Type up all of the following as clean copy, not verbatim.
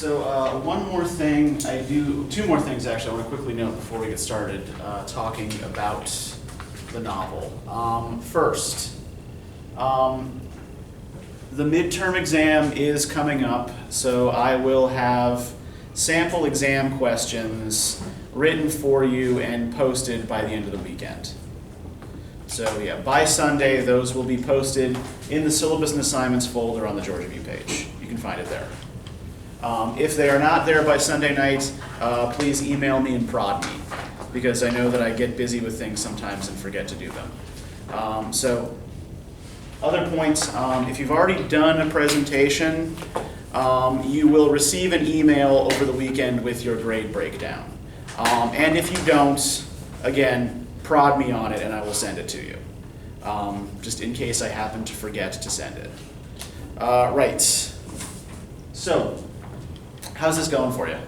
One more thing two more things actually I want to quickly note before we get started talking about the novel. First, the midterm exam is coming up, so I will have sample exam questions written for you and posted by the end of the weekend. So yeah, by Sunday, those will be posted in the syllabus and assignments folder on the Georgia View page. You can find it there. If they are not there by Sunday night, please email me and prod me, because I know that I get busy with things sometimes and forget to do them. Other points, if you've already done a presentation, you will receive an email over the weekend with your grade breakdown. And if you don't, again, prod me on it and I will send it to you, just in case I happen to forget to send it. Right. So, how's this going for you?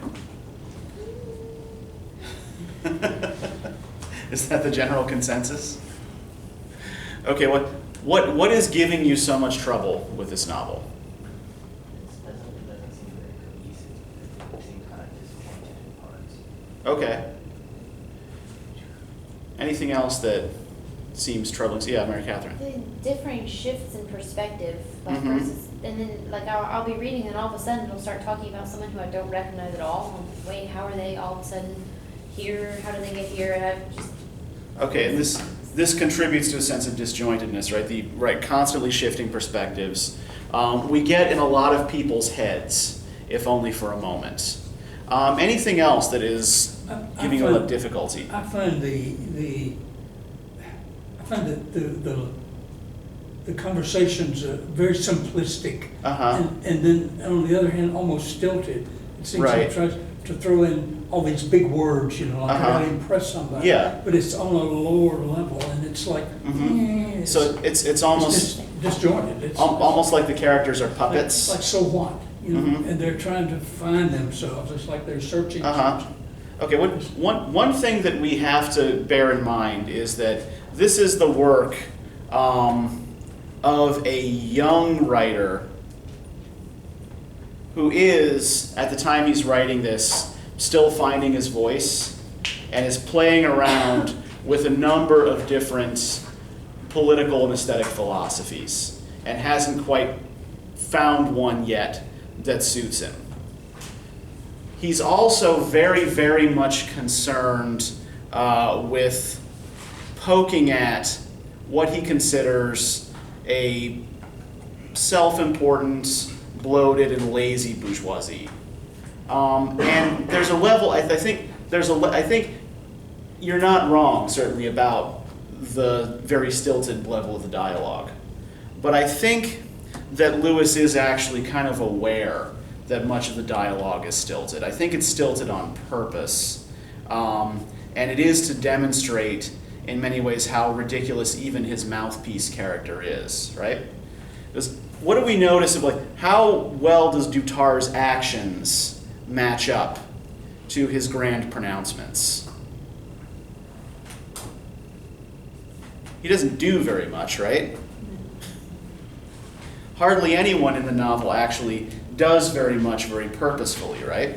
Is that the general consensus? Okay, what is giving you so much trouble with this novel? It doesn't seem very cohesive. It seems kind of disjointed in parts. Okay. Anything else that seems troubling? Yeah, Mary Catherine. The differing shifts in perspective, versus, and then I'll be reading and all of a sudden it'll start talking about someone who I don't recognize at all. Wait, how are they all of a sudden here? How do they get here? And I've just... Okay, and this contributes to a sense of disjointedness, right? Constantly shifting perspectives. We get in a lot of people's heads, if only for a moment. Anything else that is giving you a lot of difficulty? I find the conversations very simplistic, and then on the other hand, almost stilted. It seems like it tries to throw in all these big words, like how to impress somebody. Yeah. But it's on a lower level, and it's like So it's almost disjointed. It's almost like the characters are puppets. Like so what, and they're trying to find themselves. It's like they're searching. Okay, one thing that we have to bear in mind is that this is the work of a young writer who is, at the time he's writing this, still finding his voice and is playing around with a number of different political and aesthetic philosophies and hasn't quite found one yet that suits him. He's also very, very much concerned with poking at what he considers a self-important, bloated, and lazy bourgeoisie. And there's a level, I think you're not wrong, certainly, about the very stilted level of the dialogue. But I think that Lewis is actually kind of aware that much of the dialogue is stilted. I think it's stilted on purpose. And it is to demonstrate, in many ways, how ridiculous even his mouthpiece character is, right? Because what do we notice of, how well does Tarr's actions match up to his grand pronouncements? He doesn't do very much, right? Hardly anyone in the novel actually does very much very purposefully, right?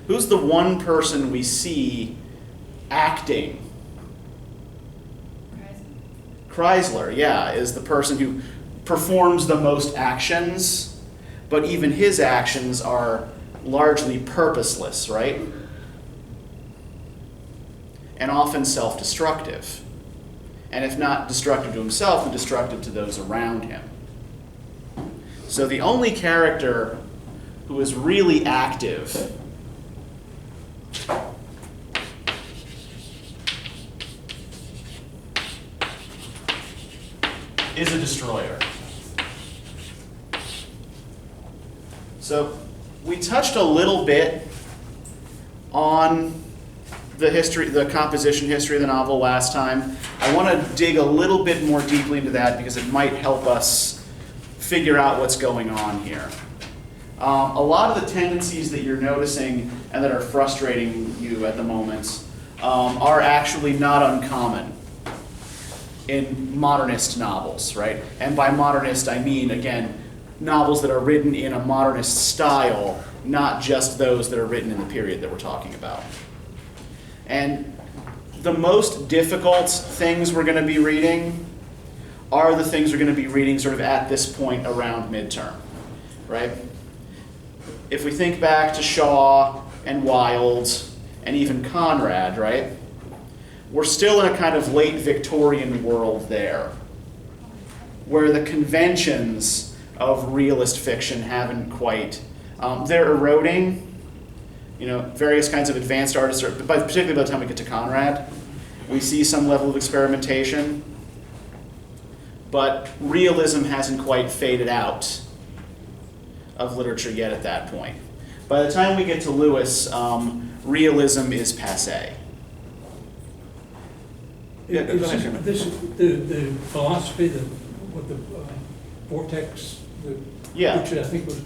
Who's the one person we see acting? Krysler, yeah, is the person who performs the most actions, but even his actions are largely purposeless, right? And often self-destructive. And if not destructive to himself, then destructive to those around him. So the only character who is really active is a destroyer. So we touched a little bit on the composition history of the novel last time. I want to dig a little bit more deeply into that because it might help us figure out what's going on here. A lot of the tendencies that you're noticing and that are frustrating you at the moment are actually not uncommon in modernist novels, right? And by modernist, I mean, again, novels that are written in a modernist style, not just those that are written in the period that we're talking about. And the most difficult things we're going to be reading are the things we're going to be reading sort of at this point around midterm, right? If we think back to Shaw and Wilde and even Conrad, right? We're still in a kind of late Victorian world there, where the conventions of realist fiction haven't quite, they're eroding. You know, various kinds of advanced artists, particularly by the time we get to Conrad, we see some level of experimentation, but realism hasn't quite faded out of literature yet at that point. By the time we get to Lewis, realism is passé. Yeah, go ahead, Chairman. The philosophy, with the vortex, which I think was,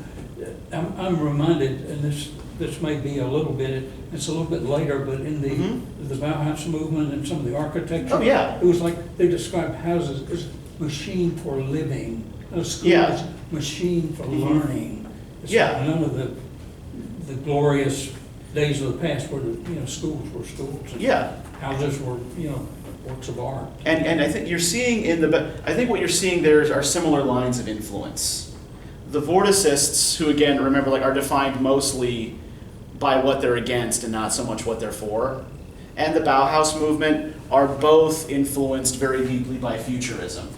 I'm reminded, and this may be a little bit, it's a little bit later, but in the Bauhaus movement and some of the architecture, it was like they described houses as machine for living, a school as machine for learning. It's like none of the glorious days of the past where schools were schools and houses were works of art. And I think you're seeing I think what you're seeing there are similar lines of influence. The Vorticists, who again, remember, are defined mostly by what they're against and not so much what they're for, and the Bauhaus movement are both influenced very deeply by futurism.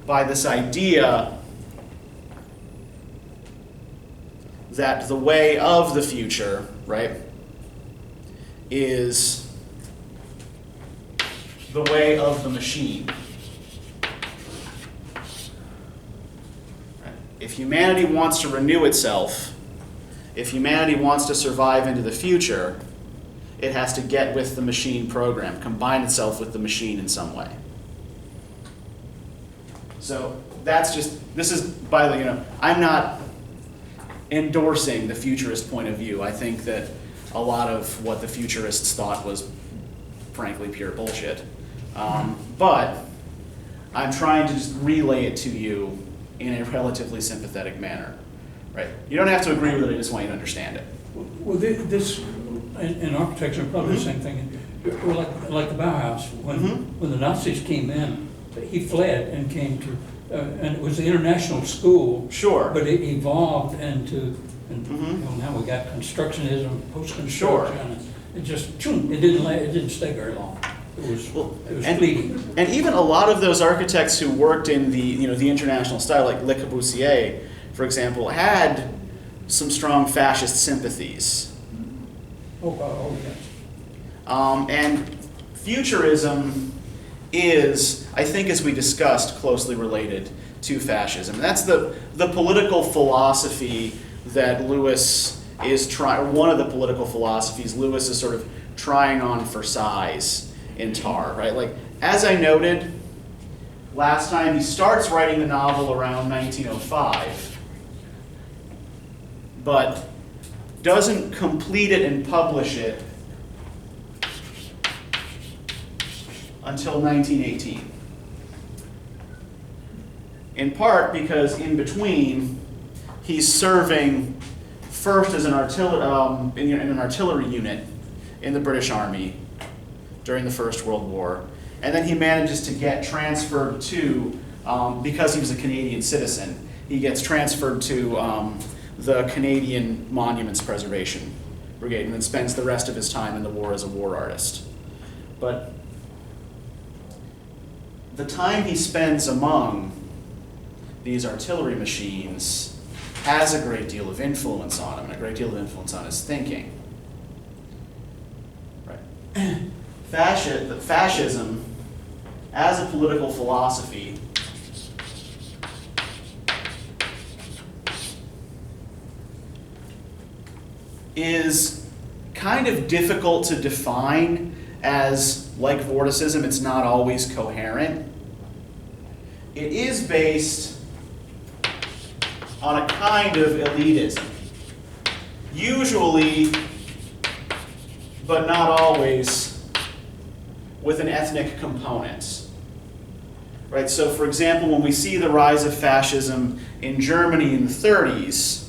By this idea that the way of the future, right, is the way of the machine. If humanity wants to renew itself, if humanity wants to survive into the future, it has to get with the machine program, combine itself with the machine in some way. So this is, by the way, I'm not endorsing the futurist point of view. I think that a lot of what the futurists thought was frankly pure bullshit. But I'm trying to just relay it to you in a relatively sympathetic manner, right? You don't have to agree with it, I just want you to understand it. Well, this, in architecture, probably the same thing. Like the Bauhaus, when the Nazis came in, he fled and came to, and it was the international school. Sure. But it evolved into, now we got constructionism, post-construction. Sure. It just, it didn't stay very long. It was fleeting. And even a lot of those architects who worked in the international style, like Le Corbusier, for example, had some strong fascist sympathies. Oh yes. And futurism is, I think, as we discussed, closely related to fascism. That's the political philosophy that Lewis is trying, one of the political philosophies Lewis is sort of trying on for size in Tarr, right? Like, as I noted last time, he starts writing the novel around 1905, but doesn't complete it and publish it until 1918. In part because in between, he's serving first as an in an artillery unit in the British Army during the First World War, and then he manages to get transferred to, because he was a Canadian citizen, he gets transferred to the Canadian Monuments Preservation Brigade, and then spends the rest of his time in the war as a war artist. But the time he spends among these artillery machines has a great deal of influence on him, and a great deal of influence on his thinking. Right. Fascism, as a political philosophy, is kind of difficult to define, as, like Vorticism, it's not always coherent. It is based on a kind of elitism. Usually, but not always, with an ethnic component. Right? So for example, when we see the rise of fascism in Germany in the 30s,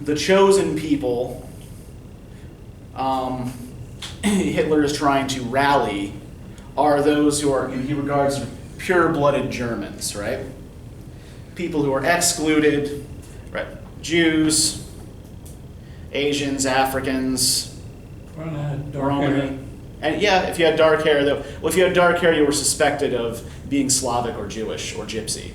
the chosen people Hitler is trying to rally are those who are, he regards pure-blooded Germans, right? People who are excluded, right? Jews, Asians, Africans, Romani. And yeah, if you had dark hair, though, well, if you had dark hair, you were suspected of being Slavic or Jewish or Gypsy.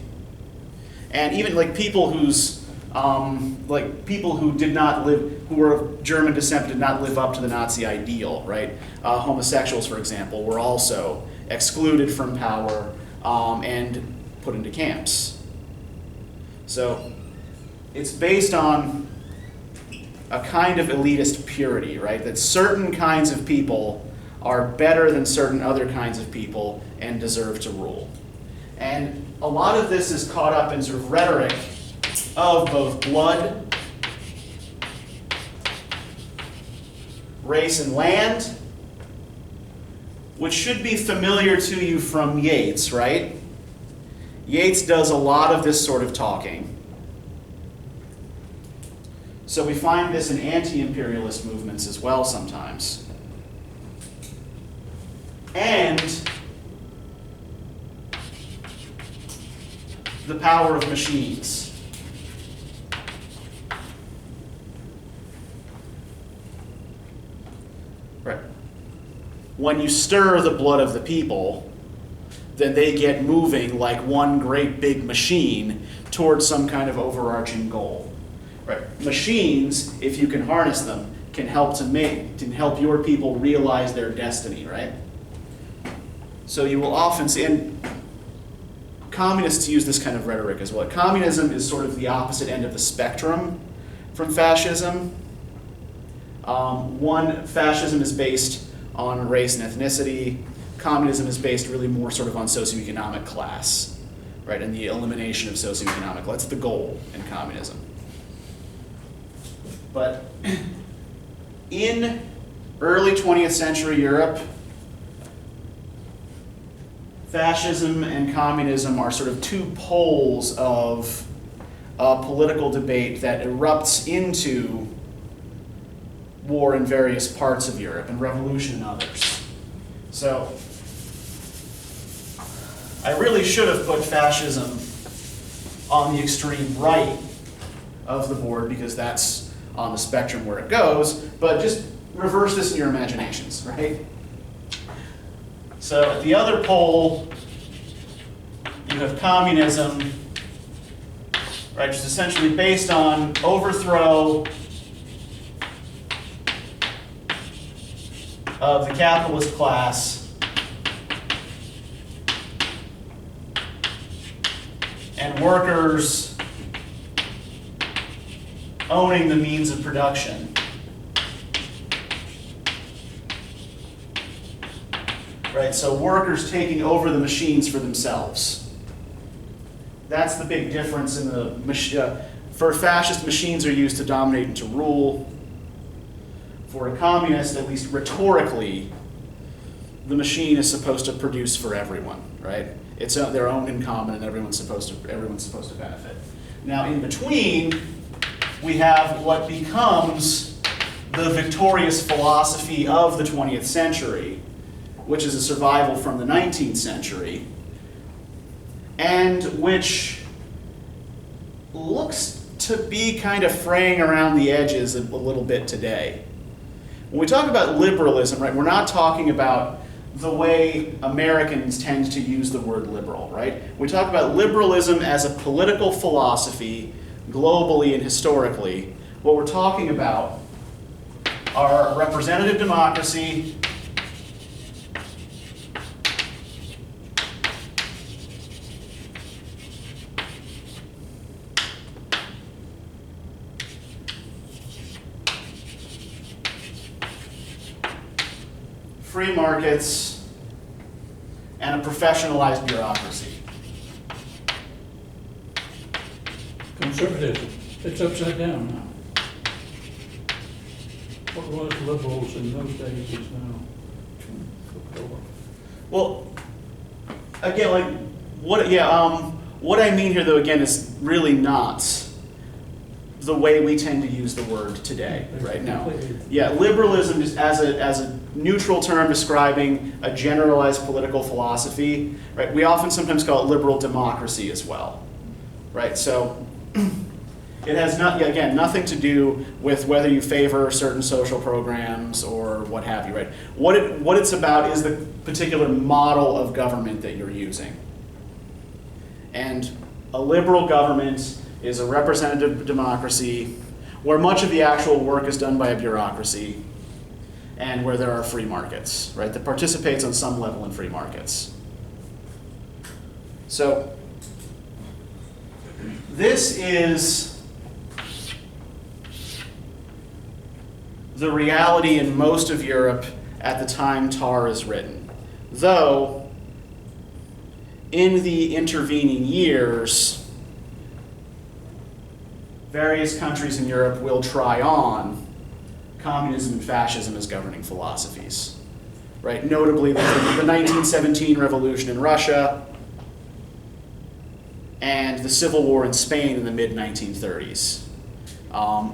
And even like people whose, like people who did not live, who were of German descent, did not live up to the Nazi ideal, right? Homosexuals, for example, were also excluded from power and put into camps. So it's based on a kind of elitist purity, right? That certain kinds of people are better than certain other kinds of people and deserve to rule. And a lot of this is caught up in sort of rhetoric of both blood, race, and land, which should be familiar to you from Yeats, right? Yeats does a lot of this sort of talking. So we find this in anti-imperialist movements as well sometimes. And the power of machines. Right. When you stir the blood of the people, then they get moving like one great big machine towards some kind of overarching goal. Right. Machines, if you can harness them, can help your people realize their destiny, right? So you will often see, and communists use this kind of rhetoric as well. Communism is sort of the opposite end of the spectrum from fascism. Fascism is based on race and ethnicity. Communism is based really more sort of on socioeconomic class, right? And the elimination of socioeconomic class. That's the goal in communism. But in early 20th century Europe, fascism and communism are sort of two poles of a political debate that erupts into war in various parts of Europe and revolution in others. So I really should have put fascism on the extreme right of the board because that's on the spectrum where it goes, but just reverse this in your imaginations, right? So at the other pole, you have communism, right, which is essentially based on overthrow of the capitalist class and workers owning the means of production. Right, so workers taking over the machines for themselves. That's the big difference in the for fascist, machines are used to dominate and to rule. For a communist, at least rhetorically, the machine is supposed to produce for everyone, right? It's they're owned in common, and everyone's supposed to benefit. Now, in between, we have what becomes the victorious philosophy of the 20th century, which is a survival from the 19th century, and which looks to be kind of fraying around the edges a little bit today. When we talk about liberalism, right, we're not talking about the way Americans tend to use the word liberal, right? We talk about liberalism as a political philosophy, globally and historically. What we're talking about are representative democracy, free markets, and a professionalized bureaucracy. Conservatism. It's upside down now. what was liberals in those days is now. Well, again, like, what I mean here, though, again, is really not the way we tend to use the word today, right now. Yeah, liberalism just as a neutral term describing a generalized political philosophy, right? We often sometimes call it liberal democracy as well, right? So it has nothing to do with whether you favor certain social programs or what have you, right? What it's about is the particular model of government that you're using. And a liberal government is a representative democracy where much of the actual work is done by a bureaucracy and where there are free markets, right, that participates on some level in free markets. So this is the reality in most of Europe at the time Tarr is written. Though, in the intervening years, various countries in Europe will try on communism and fascism as governing philosophies, right? Notably, the 1917 revolution in Russia and the civil war in Spain in the mid-1930s,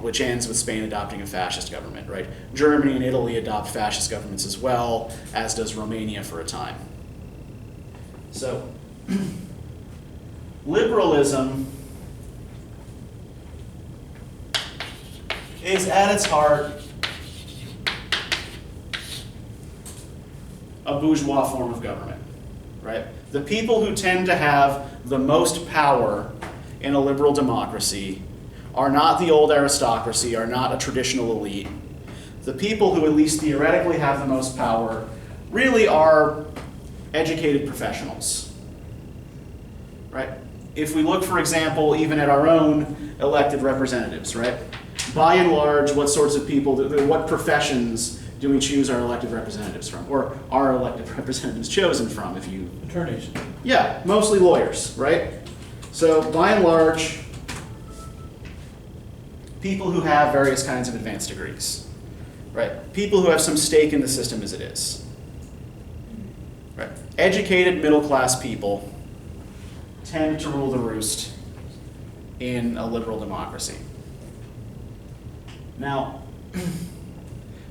which ends with Spain adopting a fascist government, right? Germany and Italy adopt fascist governments as well, as does Romania for a time. So, liberalism is at its heart a bourgeois form of government, right? The people who tend to have the most power in a liberal democracy are not the old aristocracy, are not a traditional elite. The people who at least theoretically have the most power really are educated professionals, right? If we look, for example, even at our own elected representatives, right? By and large, what sorts of people, what professions do we choose our elected representatives from? Or are elected representatives chosen from, if you... Attorneys. Yeah, mostly lawyers, right? So, by and large, people who have various kinds of advanced degrees, right? People who have some stake in the system as it is, right? Educated middle-class people tend to rule the roost in a liberal democracy. Now,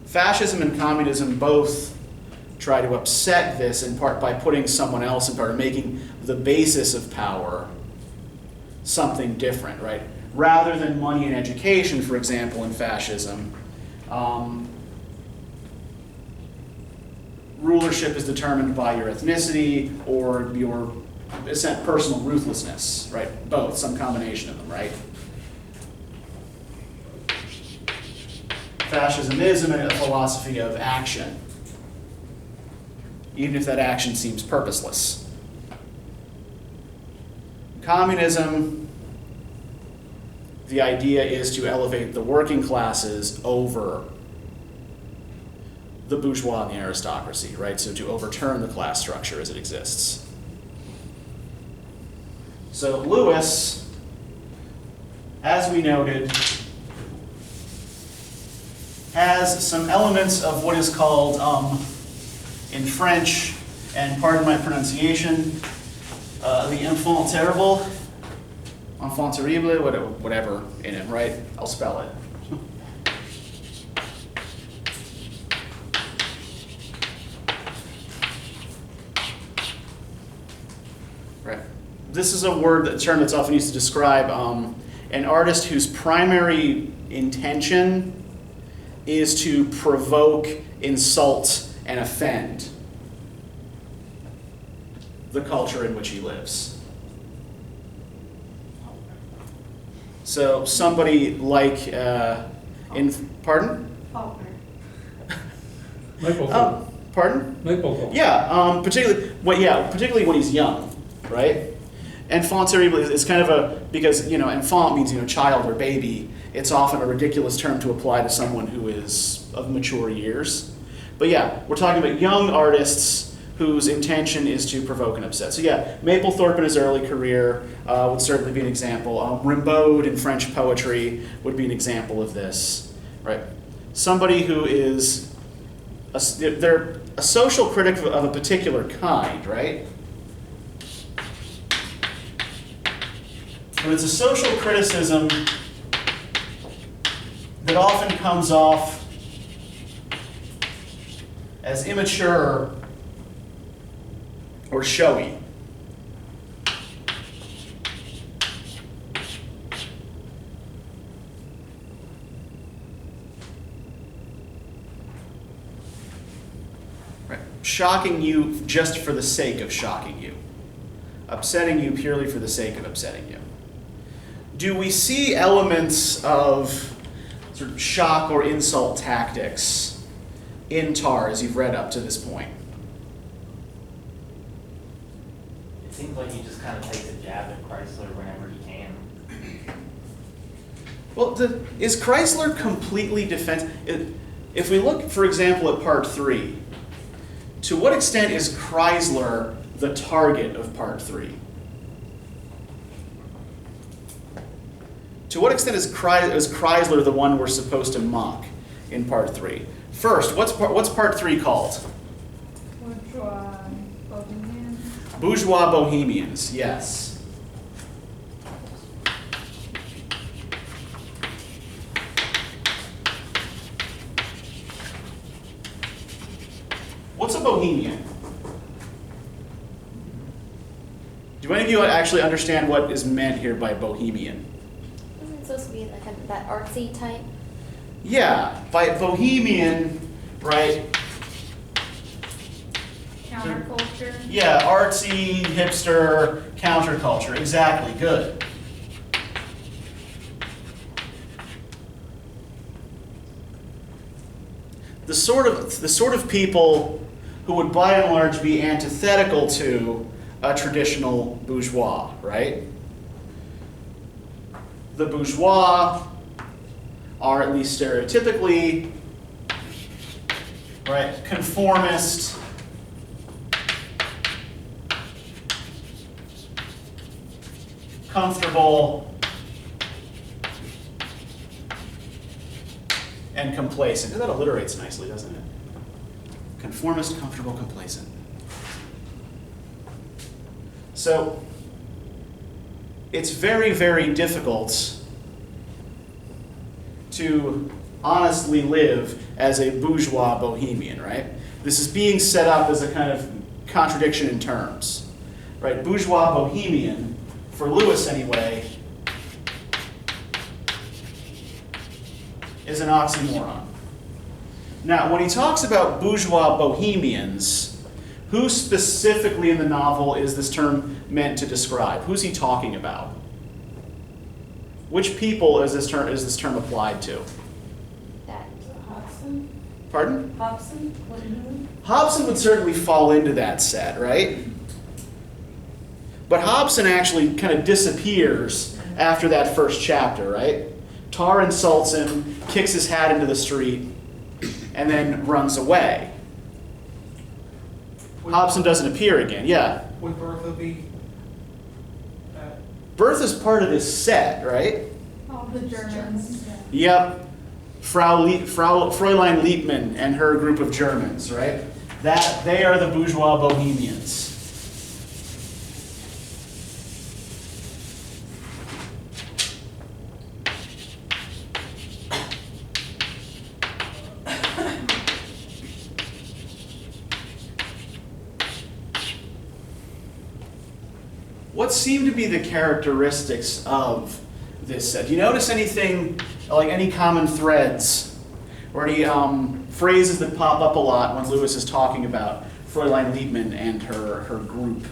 fascism and communism both try to upset this, in part by putting someone else in power, making the basis of power something different, right? Rather than money and education, for example, in fascism, rulership is determined by your ethnicity or your personal ruthlessness, right? Both, some combination of them, right? Fascism is a philosophy of action, even if that action seems purposeless. Communism, the idea is to elevate the working classes over the bourgeois and the aristocracy, right? So to overturn the class structure as it exists. So Lewis, as we noted, has some elements of what is called, in French, and pardon my pronunciation, the enfant terrible, enfant terrible, whatever in it, right? I'll spell it. Right. This is a term that's often used to describe an artist whose primary intention is to provoke, insult, and offend the culture in which he lives. So somebody like, pardon? Faulkner. Maple. Pardon? Maple. Yeah, particularly when he's young, right? Enfant terrible is kind of because, enfant means, child or baby. It's often a ridiculous term to apply to someone who is of mature years. But yeah, we're talking about young artists whose intention is to provoke and upset. So yeah, Mapplethorpe in his early career would certainly be an example. Rimbaud in French poetry would be an example of this, right? somebody who is, they're a social critic of a particular kind, right? But it's a social criticism that often comes off as immature or showy. Right. Shocking you just for the sake of shocking you. Upsetting you purely for the sake of upsetting you. Do we see elements of sort of shock or insult tactics in Tarr as you've read up to this point? It seems like he just kind of takes a jab at Krysler whenever he can. Well, is Krysler completely defensive? If we look, for example, at Part 3, to what extent is Krysler the target of Part 3? To what extent is Krysler the one we're supposed to mock in Part 3? First, what's Part 3 called? Bourgeois bohemian. Bourgeois bohemians, yes. What's a bohemian? Do any of you actually understand what is meant here by bohemian? Isn't it supposed to be like that artsy type? Yeah, by bohemian, right? Counterculture. Yeah, artsy, hipster, counterculture. Exactly, good. The sort of people who would by and large be antithetical to a traditional bourgeois, right? The bourgeois are, at least stereotypically, right, conformist, comfortable, and complacent. That alliterates nicely, doesn't it? Conformist, comfortable, complacent. So, it's very, very difficult to honestly live as a bourgeois bohemian, right? This is being set up as a kind of contradiction in terms, right? Bourgeois bohemian, for Lewis anyway, is an oxymoron. Now, when he talks about bourgeois bohemians, who specifically in the novel is this term meant to describe? Who's he talking about? Which people is this term applied to? That Hobson. Pardon? Hobson. What do you mean? Hobson would certainly fall into that set, right? But Hobson actually kind of disappears after that first chapter, right? Tarr insults him, kicks his hat into the street, and then runs away. Hobson doesn't appear again, yeah. Would Bertha be? Bertha's part of this set, right? All the Germans. Yep. Fräulein Liebmann and her group of Germans, right? They are the bourgeois bohemians. What seem to be the characteristics of this set? Do you notice anything, like any common threads, or any phrases that pop up a lot when Lewis is talking about Fräulein Liebmann and her group?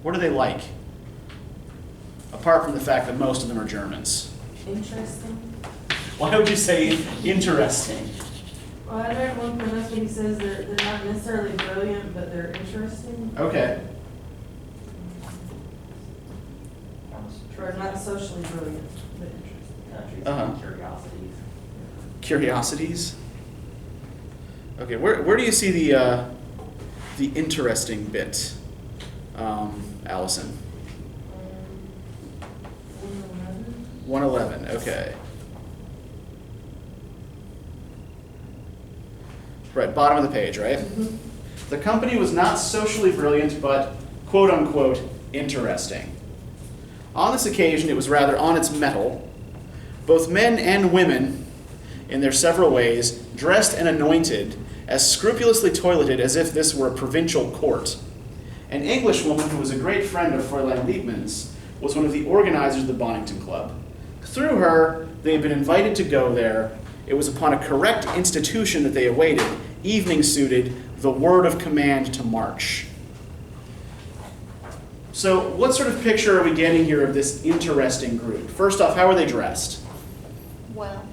What are they like? Apart from the fact that most of them are Germans. Interesting. Why would you say interesting? Well, I read one point, that's what he says, they're not necessarily brilliant, but they're interesting. Okay. Or not socially brilliant, but interesting. Countries Uh-huh. and curiosities. Curiosities? Okay, where do you see the interesting bit? Allison? 111. 111, okay. Right, bottom of the page, right? The company was not socially brilliant, but quote-unquote interesting. On this occasion, it was rather on its mettle. Both men and women, in their several ways, dressed and anointed, as scrupulously toileted as if this were a provincial court. An Englishwoman who was a great friend of Fräulein Liebman's was one of the organizers of the Bonington Club. Through her, they had been invited to go there. It was upon a correct institution that they awaited, evening suited, the word of command to march. So what sort of picture are we getting here of this interesting group? First off, how are they dressed? Well.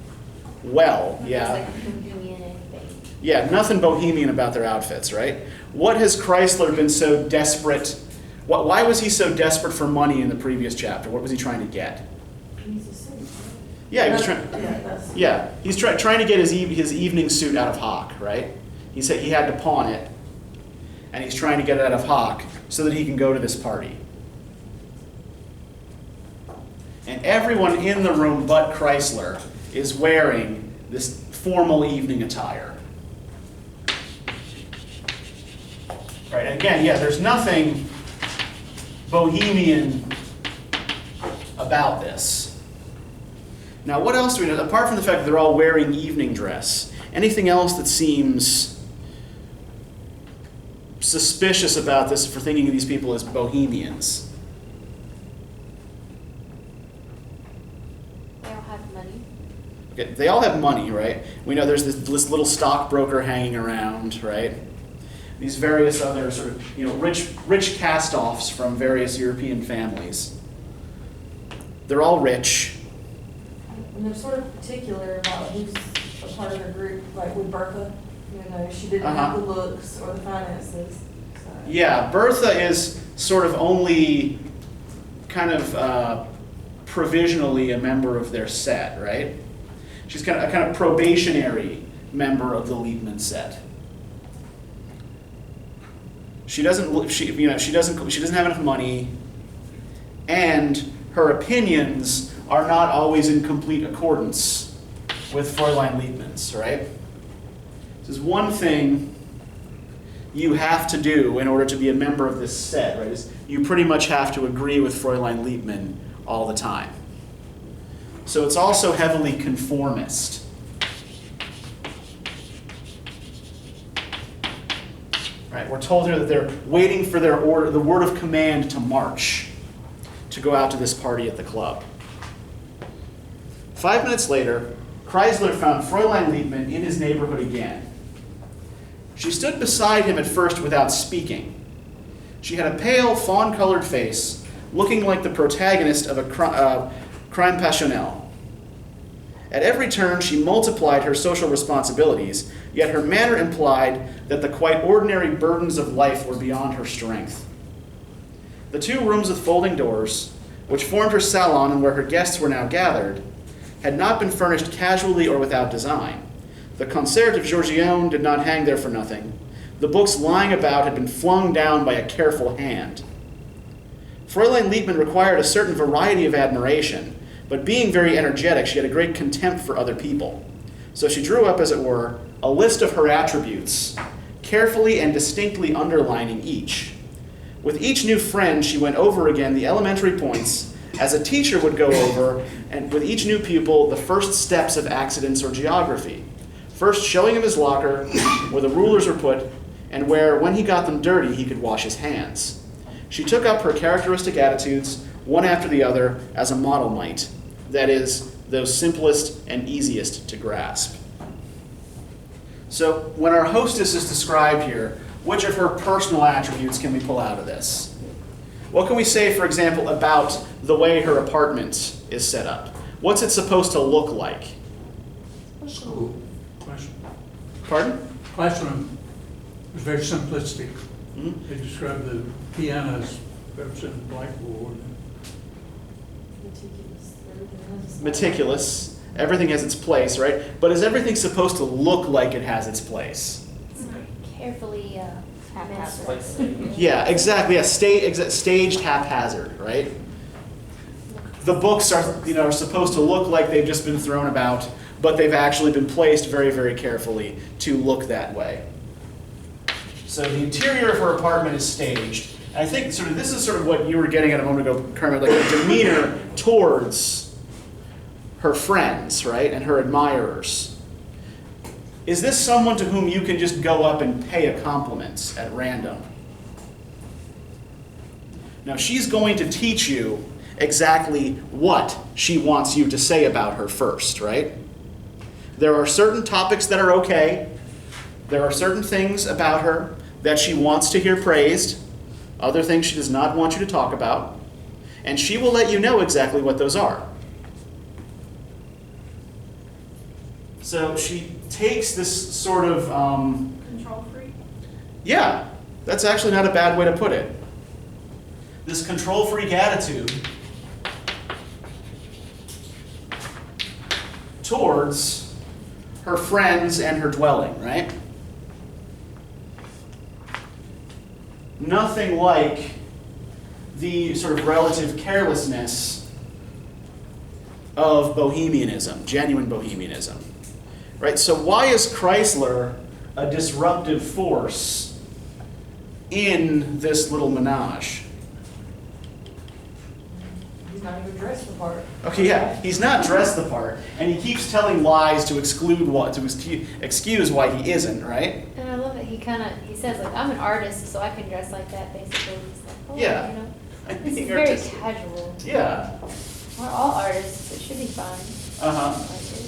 Well, It's yeah. like bohemian anything. Yeah, nothing bohemian about their outfits, right? What has Krysler been so desperate? Why was he so desperate for money in the previous chapter? What was he trying to get? He's a suit. Yeah, he was trying. Yeah, that's. Yeah, he's trying to get his evening suit out of hock, right? He said he had to pawn it, and he's trying to get it out of hock so that he can go to this party. And everyone in the room but Krysler is wearing this formal evening attire. Right, and again, yeah, there's nothing bohemian about this. Now, what else do we know? Apart from the fact that they're all wearing evening dress, anything else that seems suspicious about this for thinking of these people as bohemians? They all have money. Okay, they all have money, right? We know there's this little stockbroker hanging around, right? These various other sort of, rich cast-offs from various European families. They're all rich. And they're sort of particular about who's a part of their group, like with Bertha, she didn't have the looks or the finances. So. Yeah, Bertha is sort of only kind of provisionally a member of their set, right? She's kind of probationary member of the Liebman set. She doesn't have enough money, and her opinions are not always in complete accordance with Fräulein Liebman's, right? This is one thing you have to do in order to be a member of this set, right? Is you pretty much have to agree with Fräulein Liebman all the time. So it's also heavily conformist. Right, we're told here that they're waiting for their order, the word of command to march, to go out to this party at the club. 5 minutes later, Krysler found Fräulein Liebman in his neighborhood again. She stood beside him at first without speaking. She had a pale, fawn-colored face, looking like the protagonist of a crime passionnel. At every turn, she multiplied her social responsibilities, yet her manner implied that the quite ordinary burdens of life were beyond her strength. The 2 rooms with folding doors, which formed her salon and where her guests were now gathered, had not been furnished casually or without design. The Concert of Giorgione did not hang there for nothing. The books lying about had been flung down by a careful hand. Fräulein Liebman required a certain variety of admiration, but being very energetic, she had a great contempt for other people. So she drew up, as it were, a list of her attributes, carefully and distinctly underlining each. With each new friend, she went over again the elementary points, as a teacher would go over, and with each new pupil, the first steps of accidence or geography. First, showing him his locker, where the rulers were put, and where, when he got them dirty, he could wash his hands. She took up her characteristic attitudes, one after the other, as a model might. That is, those simplest and easiest to grasp. So, when our hostess is described here, which of her personal attributes can we pull out of this? What can we say, for example, about the way her apartment is set up? What's it supposed to look like? So, Pardon? Krysler was very simplistic. Mm-hmm. They described the piano as representing the blackboard. Meticulous. Everything has its place, right? But is everything supposed to look like it has its place? It's carefully It's like staged. Yeah, exactly. Yeah, staged haphazard, right? The books are supposed to look like they've just been thrown about, but they've actually been placed very, very carefully to look that way. So the interior of her apartment is staged. I think this is sort of what you were getting at a moment ago, Kermit, like a demeanor towards her friends, right, and her admirers. Is this someone to whom you can just go up and pay a compliment at random? Now, she's going to teach you exactly what she wants you to say about her first, right? There are certain topics that are okay. There are certain things about her that she wants to hear praised, other things she does not want you to talk about, and she will let you know exactly what those are. So she takes this sort of... Control freak. Yeah, that's actually not a bad way to put it. This control freak attitude towards her friends and her dwelling, right? Nothing like the sort of relative carelessness of bohemianism, genuine bohemianism. Right? So why is Krysler a disruptive force in this little menage? He's not even dressed the part. Okay, yeah, he's not dressed the part, and he keeps telling lies to excuse why he isn't, right? And I love it. He says like, I'm an artist, so I can dress like that. Basically, he's like, oh, Yeah. you know, I'm this is being very artistic. casual. Yeah. We're all artists. It should be fine. Uh-huh. Like it.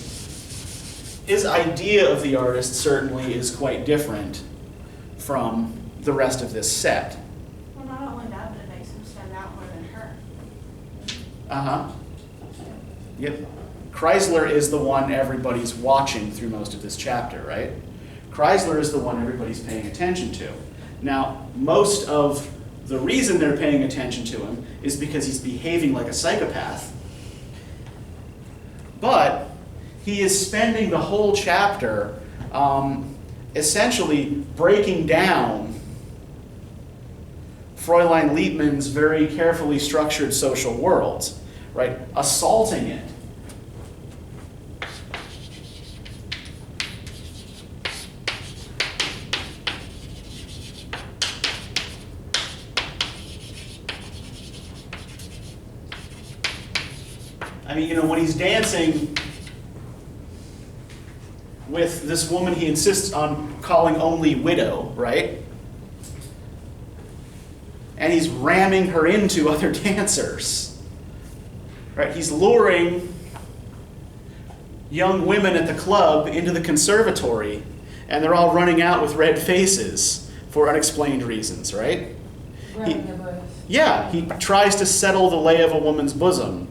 His idea of the artist certainly is quite different from the rest of this set. Well, not only that, but it makes him stand out more than her. Uh-huh. Yep. Krysler is the one everybody's watching through most of this chapter, right? Krysler is the one everybody's paying attention to. Now, most of the reason they're paying attention to him is because he's behaving like a psychopath. But he is spending the whole chapter essentially breaking down Fräulein Liebman's very carefully structured social world, right? Assaulting it. I mean, when he's dancing with this woman he insists on calling only widow, right? And he's ramming her into other dancers, right? He's luring young women at the club into the conservatory, and they're all running out with red faces for unexplained reasons, right? Grabbing their breasts. Yeah, he tries to settle the lay of a woman's bosom,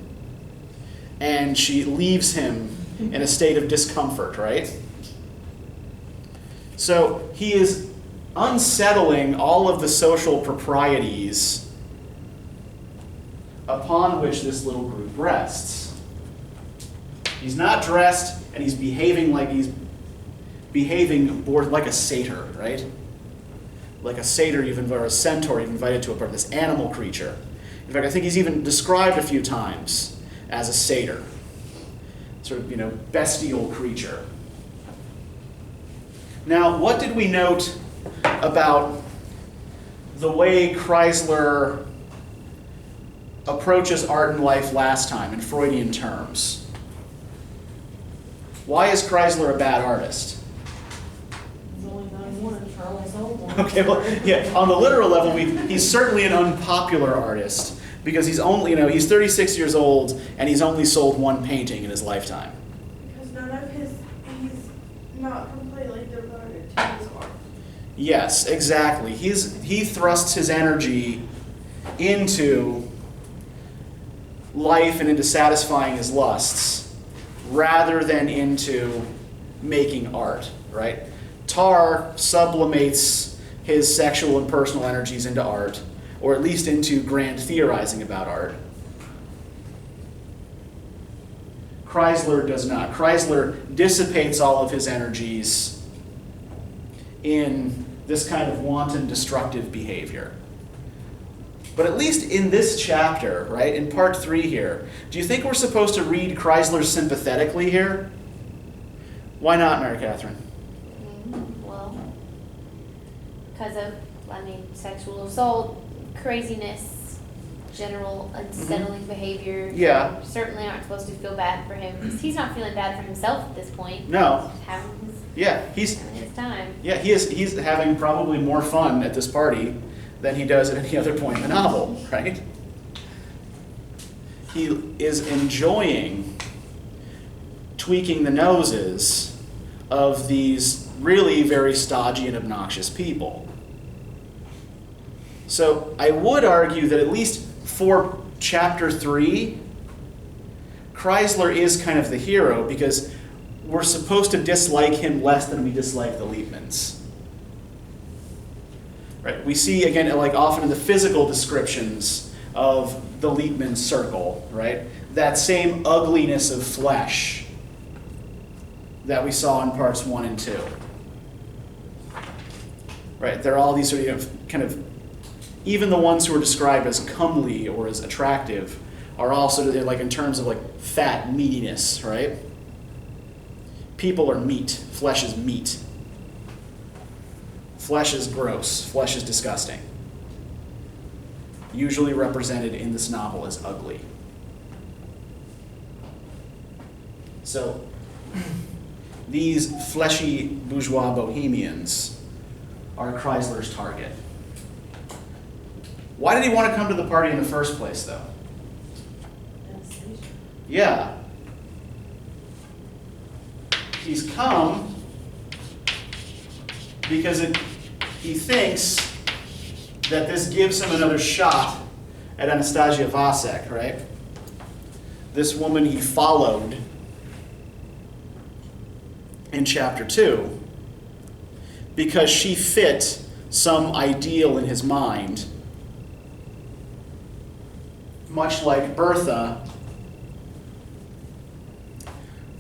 and she leaves him in a state of discomfort, right? So he is unsettling all of the social proprieties upon which this little group rests. He's not dressed, and he's behaving like a satyr, right? Like a satyr, or a centaur you've invited to a party, this animal creature. In fact, I think he's even described a few times as a satyr, sort of, bestial creature. Now, what did we note about the way Krysler approaches art and life last time in Freudian terms? Why is Krysler a bad artist? He's only 91 and Charlie's old one. Okay, well, yeah, on the literal level, he's certainly an unpopular artist because he's only, he's 36 years old and he's only sold one painting in his lifetime. Because he's not completely devoted to his art. Yes, exactly. He thrusts his energy into life and into satisfying his lusts rather than into making art, right? Tarr sublimates his sexual and personal energies into art, or at least into grand theorizing about art. Krysler does not. Krysler dissipates all of his energies in this kind of wanton destructive behavior. But at least in this chapter, right, in part 3 here, do you think we're supposed to read Krysler sympathetically here? Why not, Mary Catherine? Well, because of, sexual assault, craziness, general unsettling behavior. Yeah. You certainly aren't supposed to feel bad for him, because he's not feeling bad for himself at this point. No. He's having He's his time. Yeah, he's having probably more fun at this party than he does at any other point in the novel, right? He is enjoying tweaking the noses of these really very stodgy and obnoxious people. So I would argue that at least for chapter 3, Krysler is kind of the hero because we're supposed to dislike him less than we dislike the Liebmans. Right? We see, again, like often in the physical descriptions of the Liebman circle, right? That same ugliness of flesh that we saw in parts 1 and 2. Right? There are all these sort of kind of, even the ones who are described as comely or as attractive are also like in terms of like fat meatiness, right? People are meat. Flesh is meat. Flesh is gross. Flesh is disgusting. Usually represented in this novel as ugly. So, these fleshy bourgeois bohemians are Krysler's target. Why did he want to come to the party in the first place, though? Yeah. He's come because he thinks that this gives him another shot at Anastasia Vasek, right? This woman he followed in chapter 2 because she fit some ideal in his mind, much like Bertha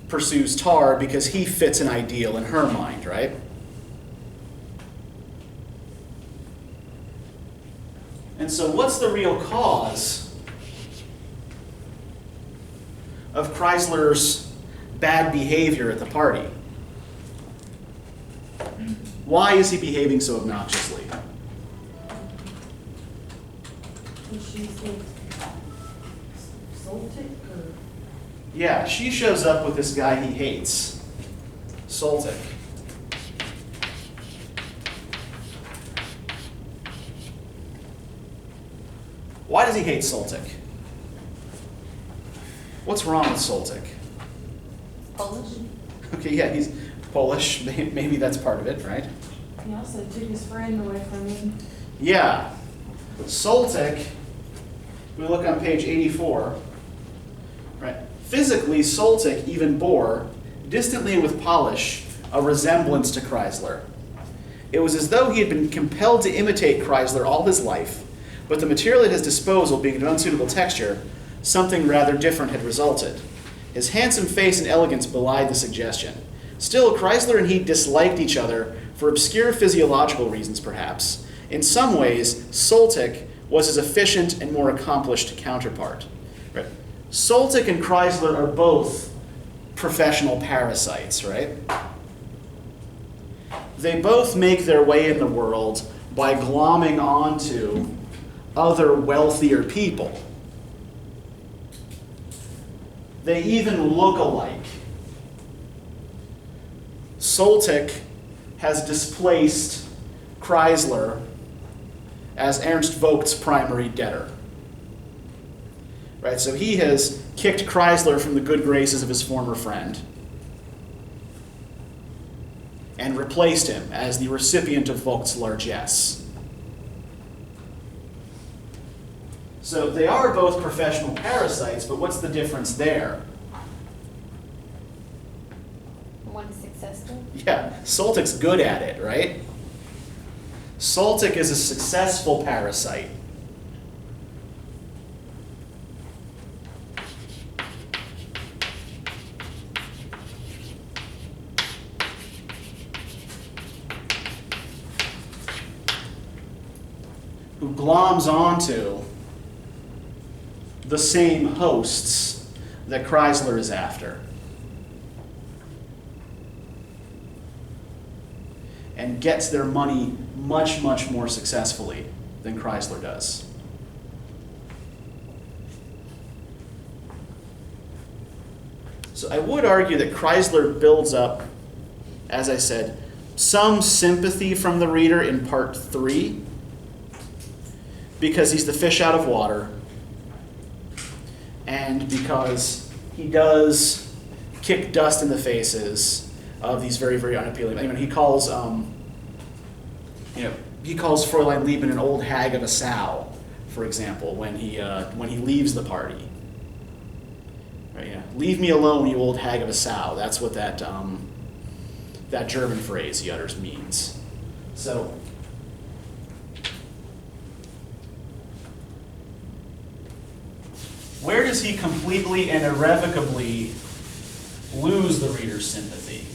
pursues Tarr because he fits an ideal in her mind, right? And so what's the real cause of Krysler's bad behavior at the party? Why is he behaving so obnoxiously? She's like Celtic or? Yeah, she shows up with this guy he hates, Soltic. Why does he hate Soltic? What's wrong with Soltic? Polish? Okay, yeah, he's Polish. Maybe that's part of it, right? He also took his friend away from him. Yeah. Soltic, if we look on page 84, right? Physically, Soltic even bore, distantly and with polish, a resemblance to Krysler. It was as though he had been compelled to imitate Krysler all his life, but the material at his disposal being of unsuitable texture, something rather different had resulted. His handsome face and elegance belied the suggestion. Still, Krysler and he disliked each other for obscure physiological reasons, perhaps. In some ways, Soltic was his efficient and more accomplished counterpart. Right? Soltic and Krysler are both professional parasites, right? They both make their way in the world by glomming onto other wealthier people. They even look alike. Soltic has displaced Krysler as Ernst Vogt's primary debtor. Right, so he has kicked Krysler from the good graces of his former friend and replaced him as the recipient of Vogt's largesse. So they are both professional parasites, but what's the difference there? One is successful. Yeah, Soltic's good at it, right? Soltic is a successful parasite. who gloms onto the same hosts that Krysler is after. And gets their money much, much more successfully than Krysler does. So I would argue that Krysler builds up, as I said, some sympathy from the reader in part 3, because he's the fish out of water, and because he does kick dust in the faces of these very, very unappealing. I mean, he calls, he calls Fräulein Lieben an old hag of a sow, for example, when he leaves the party. Right, yeah. Leave me alone, you old hag of a sow. That's what that German phrase he utters means. So, where does he completely and irrevocably lose the reader's sympathy?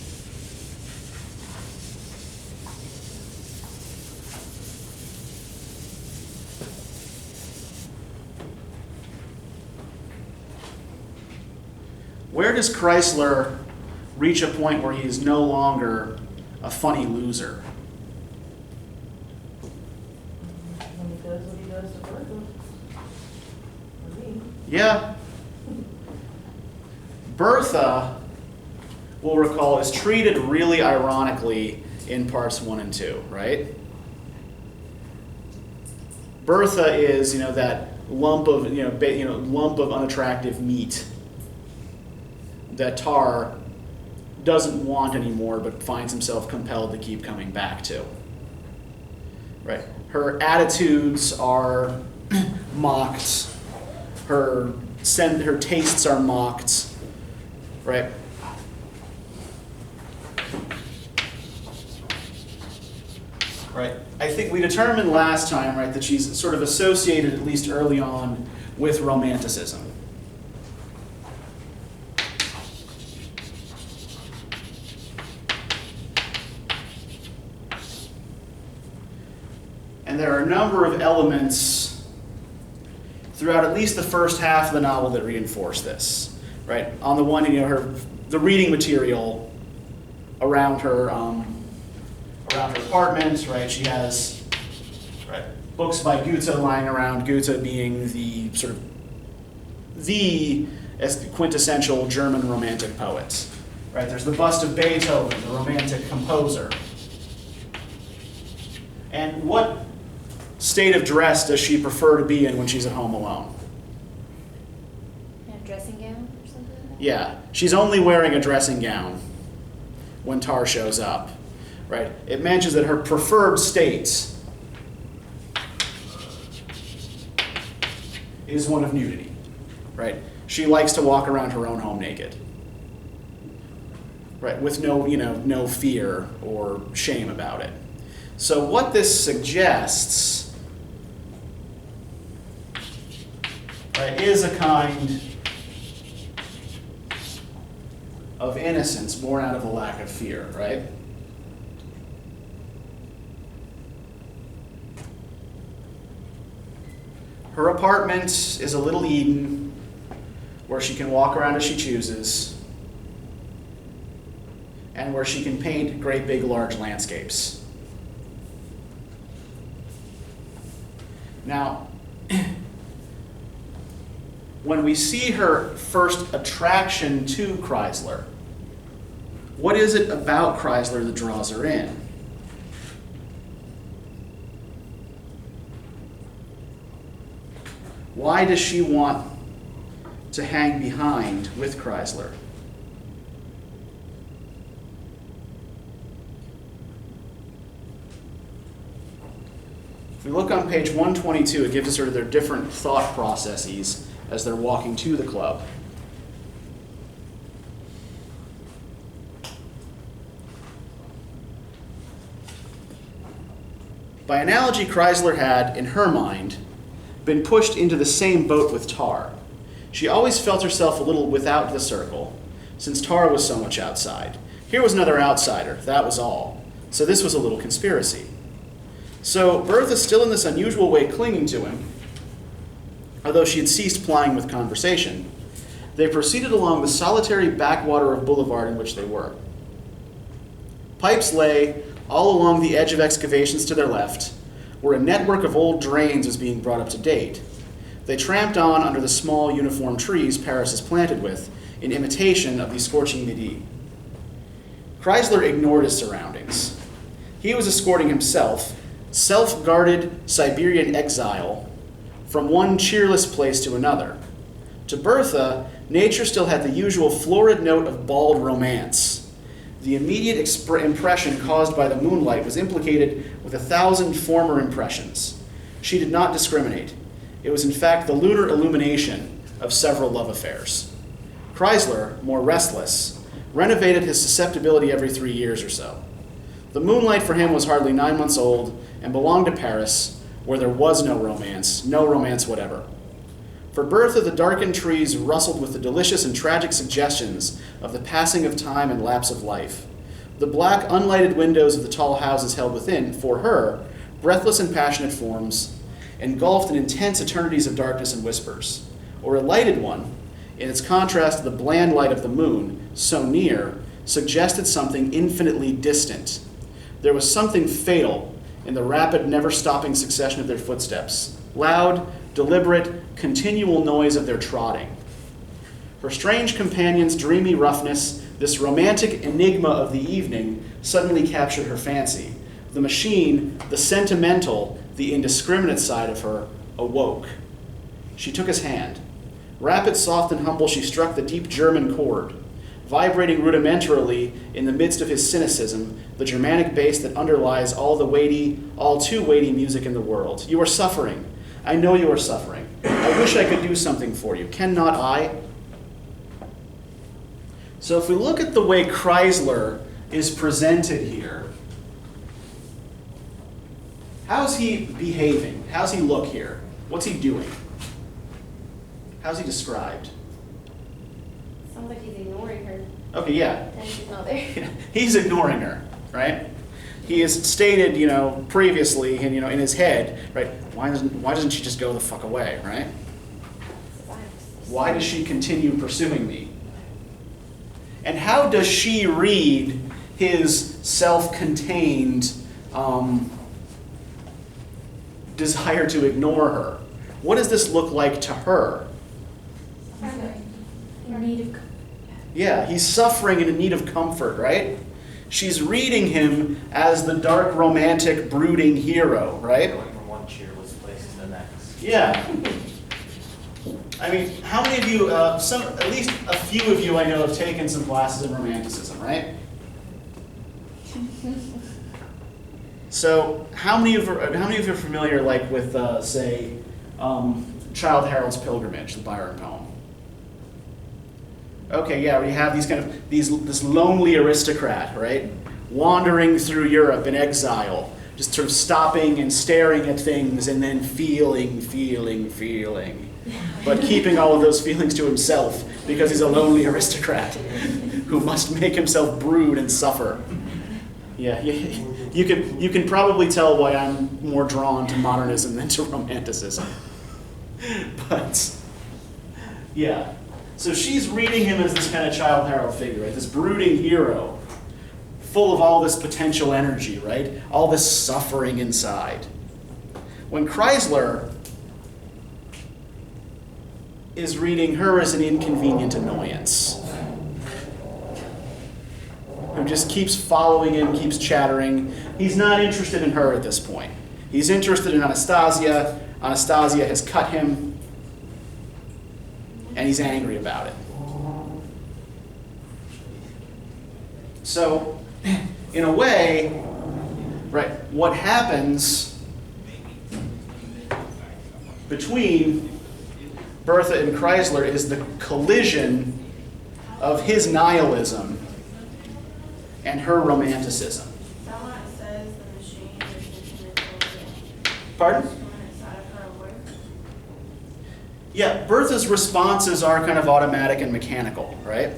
Where does Krysler reach a point where he is no longer a funny loser? When he does what he does to Bertha. For me. Yeah. Bertha, we'll recall, is treated really ironically in parts 1 and 2, right? Bertha is, that lump of, lump of unattractive meat that Tarr doesn't want anymore, but finds himself compelled to keep coming back to. Right? Her attitudes are mocked. Her tastes are mocked. Right? Right. I think we determined last time, right, that she's sort of associated, at least early on, with Romanticism. And there are a number of elements throughout at least the first half of the novel that reinforce this, right? On the one, the reading material around her apartment, right? She has books by Goethe lying around. Goethe being the quintessential German Romantic poet, right? There's the bust of Beethoven, the Romantic composer. And what state of dress does she prefer to be in when she's at home alone? A dressing gown or something like that? Yeah, she's only wearing a dressing gown when Tarr shows up, right? It mentions that her preferred state is one of nudity, right? She likes to walk around her own home naked, right? With no fear or shame about it. So what this suggests, right, is a kind of innocence born out of a lack of fear, right? Her apartment is a little Eden where she can walk around as she chooses and where she can paint great big large landscapes. Now, when we see her first attraction to Krysler, what is it about Krysler that draws her in? Why does she want to hang behind with Krysler? If we look on page 122, it gives us sort of their different thought processes as they're walking to the club. By analogy, Krysler had, in her mind, been pushed into the same boat with Tarr. She always felt herself a little without the circle, since Tarr was so much outside. Here was another outsider, that was all. So this was a little conspiracy. So Bertha's still in this unusual way clinging to him, although she had ceased plying with conversation. They proceeded along the solitary backwater of boulevard in which they were. Pipes lay all along the edge of excavations to their left, where a network of old drains was being brought up to date. They tramped on under the small uniform trees Paris is planted with, in imitation of the scorching midi. Kreisler ignored his surroundings. He was escorting himself, self-guarded Siberian exile, from one cheerless place to another. To Bertha, nature still had the usual florid note of bald romance. The immediate impression caused by the moonlight was implicated with 1,000 former impressions. She did not discriminate. It was in fact the lunar illumination of several love affairs. Krysler, more restless, renovated his susceptibility every 3 years or so. The moonlight for him was hardly 9 months old and belonged to Paris, where there was no romance whatever. For Bertha, the darkened trees rustled with the delicious and tragic suggestions of the passing of time and lapse of life. The black, unlighted windows of the tall houses held within, for her, breathless and passionate forms, engulfed in intense eternities of darkness and whispers. Or a lighted one, in its contrast to the bland light of the moon, so near, suggested something infinitely distant. There was something fatal in the rapid, never-stopping succession of their footsteps, loud, deliberate, continual noise of their trotting. Her strange companion's dreamy roughness, this romantic enigma of the evening, suddenly captured her fancy. The machine, the sentimental, the indiscriminate side of her, awoke. She took his hand. Rapid, soft, and humble, she struck the deep German chord, vibrating rudimentarily in the midst of his cynicism, the Germanic bass that underlies all the weighty, all too weighty music in the world. You are suffering. I know you are suffering. I wish I could do something for you. Cannot I? So if we look at the way Krysler is presented here, how's he behaving? How's he look here? What's he doing? How's he described? Sounds like he's ignoring her. Okay, yeah. And she's not there. He's ignoring her, right? He has stated, previously, and in his head, right? Why doesn't she just go the fuck away, right? Why does she continue pursuing me? And how does she read his self-contained desire to ignore her? What does this look like to her? In need of Yeah, he's suffering and in need of comfort, right? She's reading him as the dark, romantic, brooding hero, right? Going from one cheerless place to the next. Yeah. I mean, how many of you, at least a few of you I know have taken some classes in Romanticism, right? So, how many of you are familiar, like, with, say, Childe Harold's Pilgrimage, the Byron poem? Okay, yeah, we have this lonely aristocrat, right? Wandering through Europe in exile, just sort of stopping and staring at things and then feeling. But keeping all of those feelings to himself because he's a lonely aristocrat who must make himself brood and suffer. Yeah, you can probably tell why I'm more drawn to modernism than to romanticism. But, yeah. So she's reading him as this kind of Childe Harold figure, right? This brooding hero, full of all this potential energy, right? All this suffering inside. When Krysler is reading her as an inconvenient annoyance, who just keeps following him, keeps chattering. He's not interested in her at this point. He's interested in Anastasia. Anastasia has cut him. And he's angry about it. So, in a way, right, what happens between Bertha and Krysler is the collision of his nihilism and her romanticism. Someone says the machine is infinite. Pardon? Yeah, Bertha's responses are kind of automatic and mechanical, right?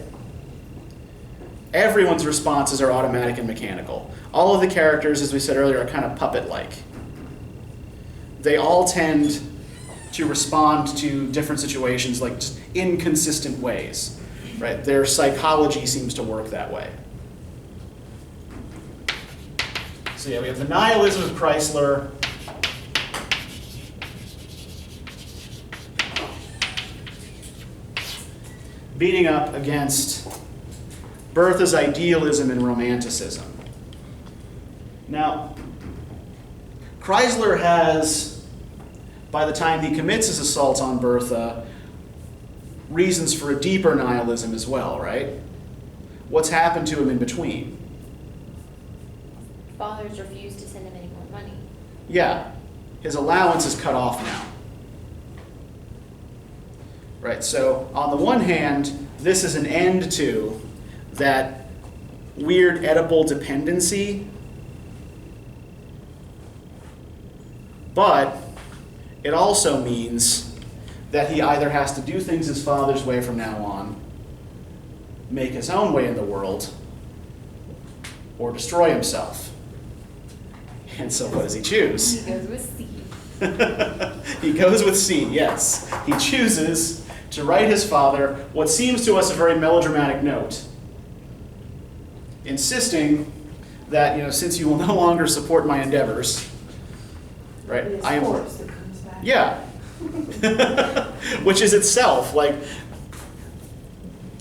Everyone's responses are automatic and mechanical. All of the characters, as we said earlier, are kind of puppet-like. they all tend to respond to different situations like just inconsistent ways, right? Their psychology seems to work that way. So yeah, we have the nihilism of Krysler. Beating up against Bertha's idealism and Romanticism. Now, Krysler has, by the time he commits his assault on Bertha, reasons for a deeper nihilism as well, right? What's happened to him in between? Fathers refused to send him any more money. Yeah, his allowance is cut off now. Right, so on the one hand, this is an end to that weird Oedipal dependency, but it also means that he either has to do things his father's way from now on, make his own way in the world, or destroy himself. And so what does he choose? He goes with C. He goes with C, yes. He chooses to write his father what seems to us a very melodramatic note, insisting that, since you will no longer support my endeavors, right, I am... Force that comes back. Yeah. Which is itself, like,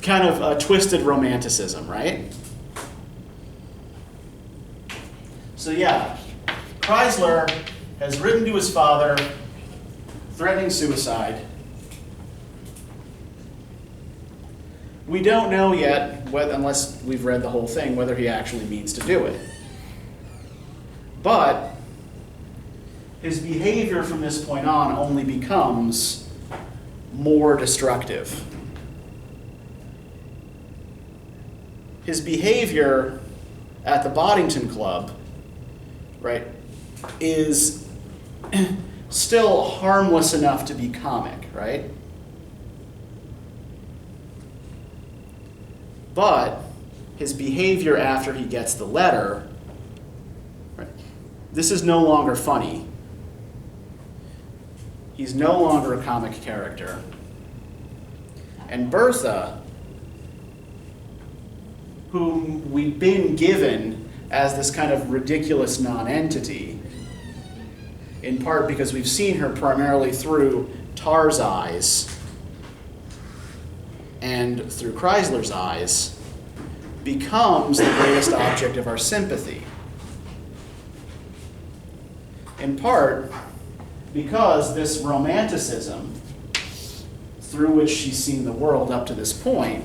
kind of a twisted romanticism, right? So yeah, Krysler has written to his father, threatening suicide. We don't know yet, unless we've read the whole thing, whether he actually means to do it. But his behavior from this point on only becomes more destructive. His behavior at the Boddington Club, right, is still harmless enough to be comic, right? But his behavior after he gets the letter, right, this is no longer funny. He's no longer a comic character. And Bertha, whom we've been given as this kind of ridiculous non-entity, in part because we've seen her primarily through Tarr's eyes and through Kreisler's eyes, becomes the greatest object of our sympathy. In part because this romanticism, through which she's seen the world up to this point,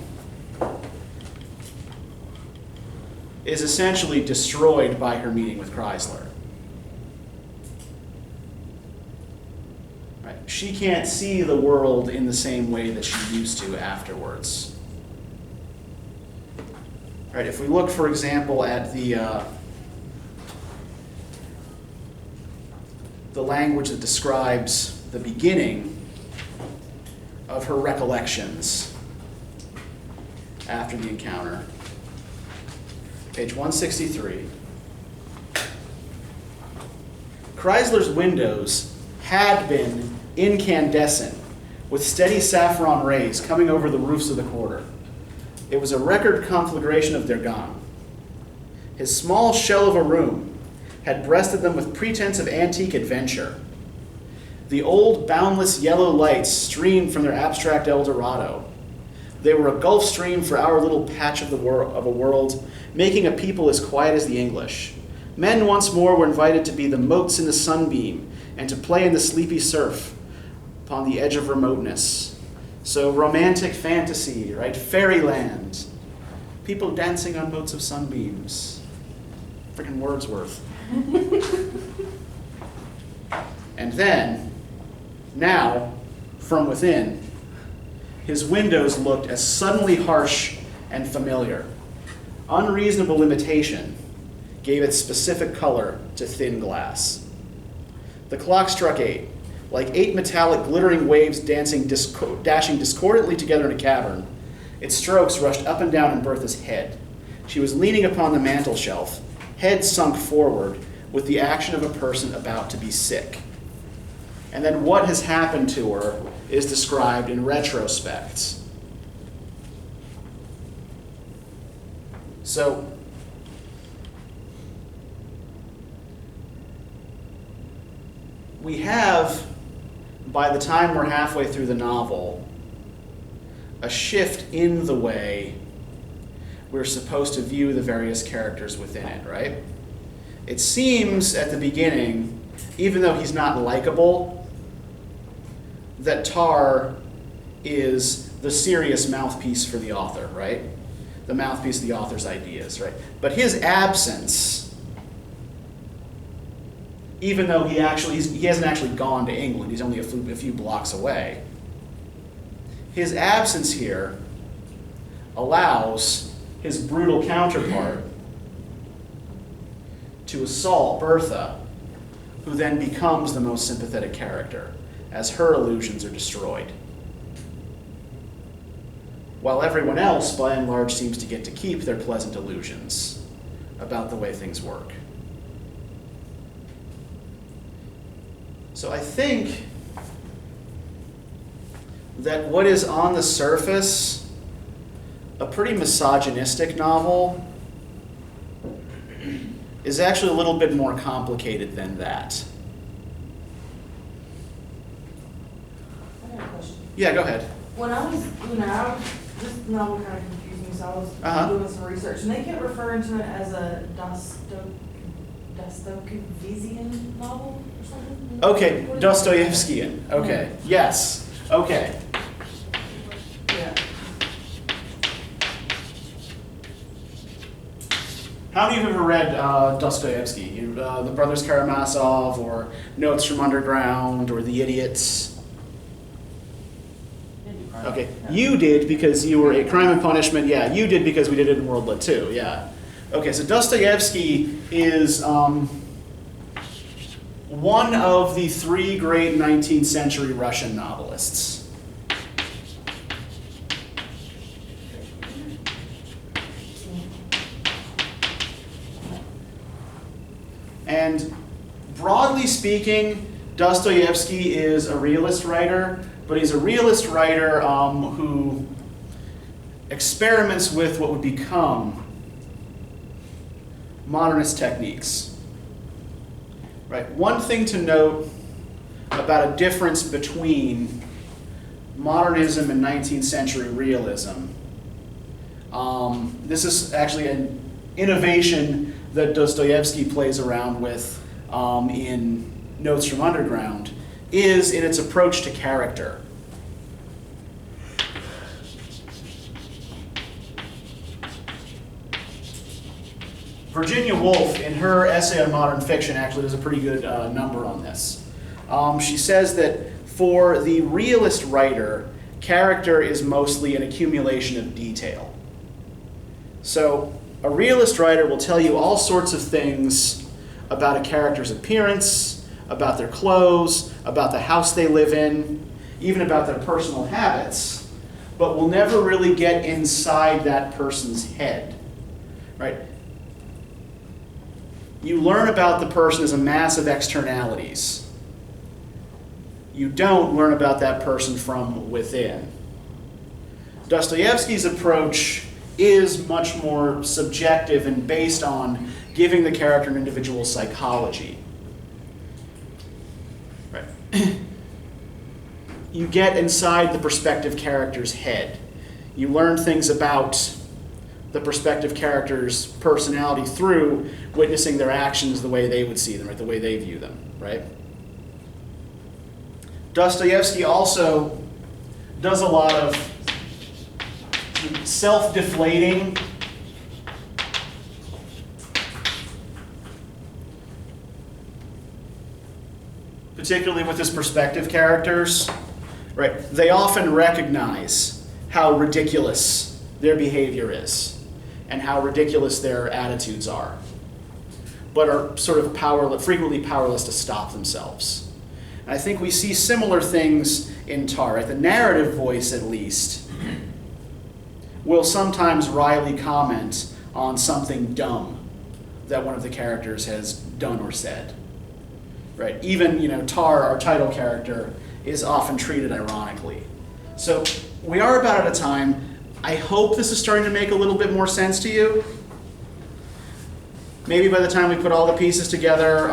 is essentially destroyed by her meeting with Krysler. Right? She can't see the world in the same way that she used to afterwards. Right? If we look, for example, at the language that describes the beginning of her recollections after the encounter. Page 163. Kreisler's windows had been incandescent, with steady saffron rays coming over the roofs of the quarter. It was a record conflagration of their gone. His small shell of a room had breasted them with pretense of antique adventure. The old, boundless yellow lights streamed from their abstract El Dorado. They were a Gulf Stream for our little patch of a world, making a people as quiet as the English. Men once more were invited to be the motes in the sunbeam and to play in the sleepy surf upon the edge of remoteness. So romantic fantasy, right? Fairyland. People dancing on motes of sunbeams. Freaking Wordsworth. And then, now, from within, his windows looked as suddenly harsh and familiar. Unreasonable imitation gave its specific color to thin glass. The clock struck 8, like 8 metallic glittering waves dashing discordantly together in a cavern. Its strokes rushed up and down in Bertha's head. She was leaning upon the mantel shelf, head sunk forward, with the action of a person about to be sick. And then what has happened to her is described in retrospect. So, we have, by the time we're halfway through the novel, a shift in the way we're supposed to view the various characters within it, right? It seems at the beginning, even though he's not likable, that Tarr is the serious mouthpiece for the author, right? The mouthpiece of the author's ideas, right? But his absence, even though he hasn't actually gone to England, he's only a few blocks away, his absence here allows his brutal counterpart to assault Bertha, who then becomes the most sympathetic character, as her illusions are destroyed. While everyone else, by and large, seems to get to keep their pleasant illusions about the way things work. So I think that what is on the surface a pretty misogynistic novel is actually a little bit more complicated than that. I have a question. Yeah, go ahead. When I was, this novel kind of confused me, so I was doing some research, and they kept referring to it as a Dostoevskian novel or something? Okay, What is it? Dostoevskian. Okay, yes. Okay. Yeah. How many of you have ever read Dostoevsky? The Brothers Karamazov, or Notes from Underground, or The Idiots? Okay, you did because you were a Crime and Punishment. Yeah, you did because we did it in World War II. Yeah. Okay, so Dostoevsky is one of the three great 19th century Russian novelists. And broadly speaking, Dostoevsky is a realist writer, but he's a realist writer who experiments with what would become modernist techniques. Right. One thing to note about a difference between modernism and 19th century realism. This is actually an innovation that Dostoevsky plays around with in Notes from Underground, is in its approach to character. Virginia Woolf, in her essay on modern fiction, actually does a pretty good number on this. She says that for the realist writer, character is mostly an accumulation of detail. So a realist writer will tell you all sorts of things about a character's appearance, about their clothes, about the house they live in, even about their personal habits, but will never really get inside that person's head, right? You learn about the person as a mass of externalities. You don't learn about that person from within. Dostoevsky's approach is much more subjective and based on giving the character an individual psychology. Right. You get inside the prospective character's head. You learn things about the prospective character's personality through witnessing their actions the way they would see them, right? The way they view them, right? Dostoevsky also does a lot of self-deflating particularly with his perspective characters, right? They often recognize how ridiculous their behavior is and how ridiculous their attitudes are, but are sort of frequently powerless to stop themselves. And I think we see similar things in Tarr, right? The narrative voice, at least, will sometimes wryly comment on something dumb that one of the characters has done or said. right? Even, Tarr, our title character, is often treated ironically. So we are about out of time. I hope this is starting to make a little bit more sense to you. Maybe by the time we put all the pieces together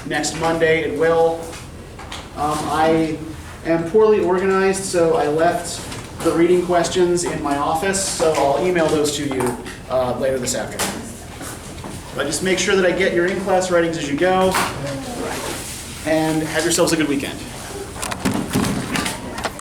next Monday, it will. I am poorly organized, so I left the reading questions in my office, so I'll email those to you later this afternoon. But just make sure that I get your in-class writings as you go, and have yourselves a good weekend.